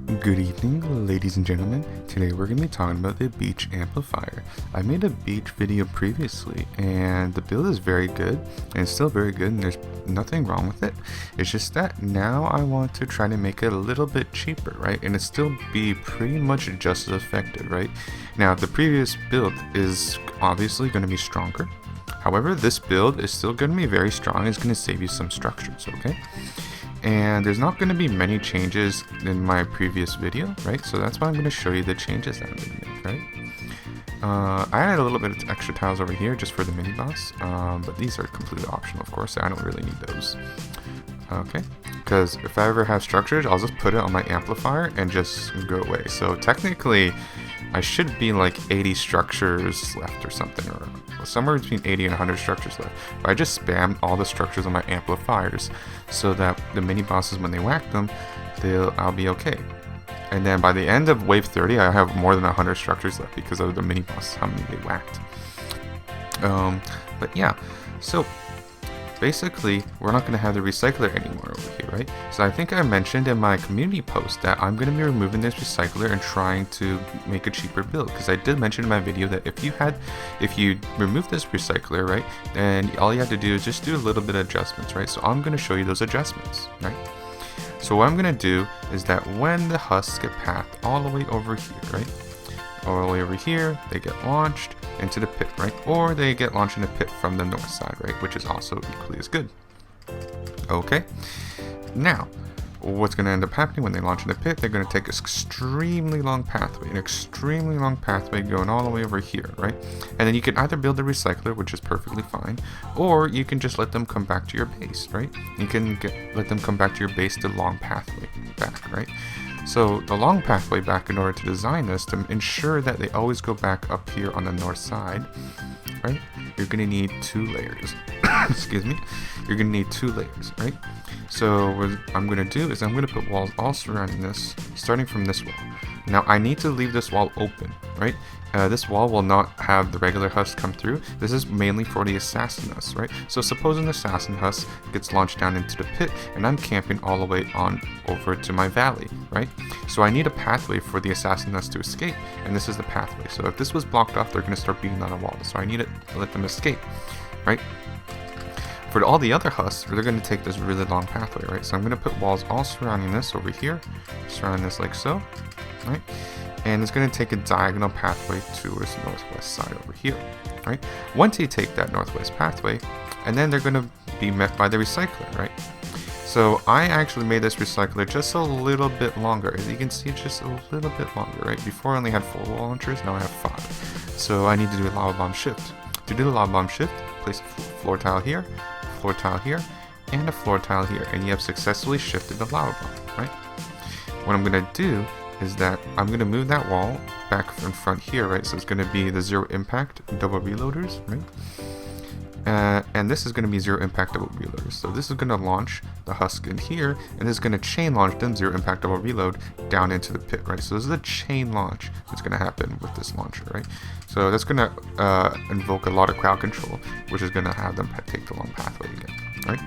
Good evening, ladies and gentlemen. Today we're going to be talking about the beach amplifier. I made a beach video previously and the build is very good and it's still very good and there's nothing wrong with it. It's just that now I want to try to make it a little bit cheaper, right? And it still be pretty much just as effective, right? Now the previous build is obviously going to be stronger. However, this build is still going to be very strong. It's going to save you some structures, okay? And there's not going to be many changes in my previous video, right? So that's why I'm going to show you the changes that I'm going to make, right? I added a little bit of extra tiles over here just for the mini boss, but these are completely optional, of course. So I don't really need those. Okay, because if I ever have structures, I'll just put it on my amplifier and just go away. So technically, I should be like 80 structures left or something, or somewhere between 80 and 100 structures left. But I just spammed all the structures on my amplifiers so that the mini bosses, when they whack them, I'll be okay. And then by the end of wave 30, I have more than 100 structures left because of the mini bosses, how many they whacked. But yeah, so basically, we're not going to have the recycler anymore over here, right? So I think I mentioned in my community post that I'm going to be removing this recycler and trying to make a cheaper build. Because I did mention in my video that if you remove this recycler, right, then all you have to do is just do a little bit of adjustments, right? So I'm going to show you those adjustments, right? So what I'm going to do is that when the husks get pathed all the way over here, right? All the way over here, they get launched into the pit, right? Or they get launched in the pit from the north side, right? Which is also equally as good. Okay. Now, what's going to end up happening when they launch in the pit? They're going to take an extremely long pathway, going all the way over here, right? And then you can either build a recycler, which is perfectly fine, or you can just let them come back to your base, right? You can let them come back to your base the long pathway back, right? So the long pathway back, in order to design this to ensure that they always go back up here on the north side, right? You're going to need 2 layers. Excuse me. You're going to need 2 layers, right? So what I'm going to do is I'm going to put walls all surrounding this, starting from this wall. Now I need to leave this wall open, right? This wall will not have the regular husk come through. This is mainly for the assassin husk, right? So suppose an assassin husk gets launched down into the pit and I'm camping all the way on over to my valley, right? So I need a pathway for the assassin husk to escape, and this is the pathway. So if this was blocked off, they're going to start beating on a wall. So I need to let them escape, right? For all the other husks, they're going to take this really long pathway, right? So I'm going to put walls all surrounding this over here, surrounding this like so, right? And it's going to take a diagonal pathway towards the northwest side over here, right? Once you take that northwest pathway, and then they're going to be met by the recycler, right? So I actually made this recycler just a little bit longer. As you can see, just a little bit longer, right? Before I only had 4 wall launchers, now I have 5. So I need to do a lava bomb shift. To do the lava bomb shift, place a floor tile here, and a floor tile here, and you have successfully shifted the lava bomb, right? What I'm going to do is that I'm going to move that wall back in front here, right? So it's going to be the 0 impact double reloaders, right? And this is going to be 0 impact double reloaders. So this is going to launch the husk in here, and this is going to chain launch them 0 impact double reload down into the pit, right? So this is a chain launch that's going to happen with this launcher, right? So that's going to invoke a lot of crowd control, which is going to have them take the long pathway again, right?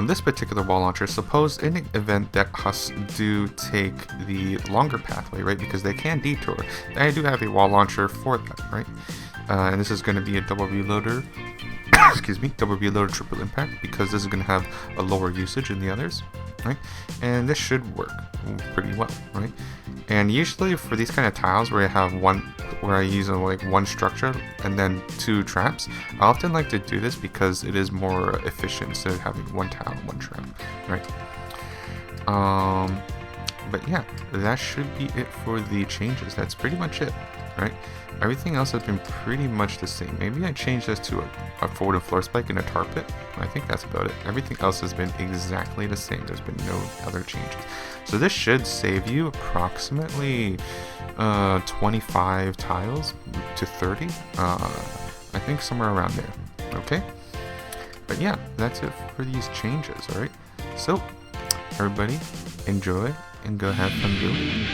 This particular wall launcher, suppose in the event that husks do take the longer pathway, right, because they can detour, I do have a wall launcher for that, right? And this is going to be a double reloader, excuse me, double reloader triple impact, because this is going to have a lower usage than the others, right? And this should work pretty well, right? And usually for these kind of tiles where I use like one structure and then 2 traps, I often like to do this because it is more efficient instead of having 1 tile and 1 trap, right? But yeah, that should be it for the changes. That's pretty much it, right? Everything else has been pretty much the same. Maybe I changed this to a forward and floor spike and a tar pit. I think that's about it. Everything else has been exactly the same. There's been no other changes. So this should save you approximately 25 tiles to 30. I think somewhere around there. Okay? But yeah, that's it for these changes, alright? So, everybody, enjoy and go have fun building.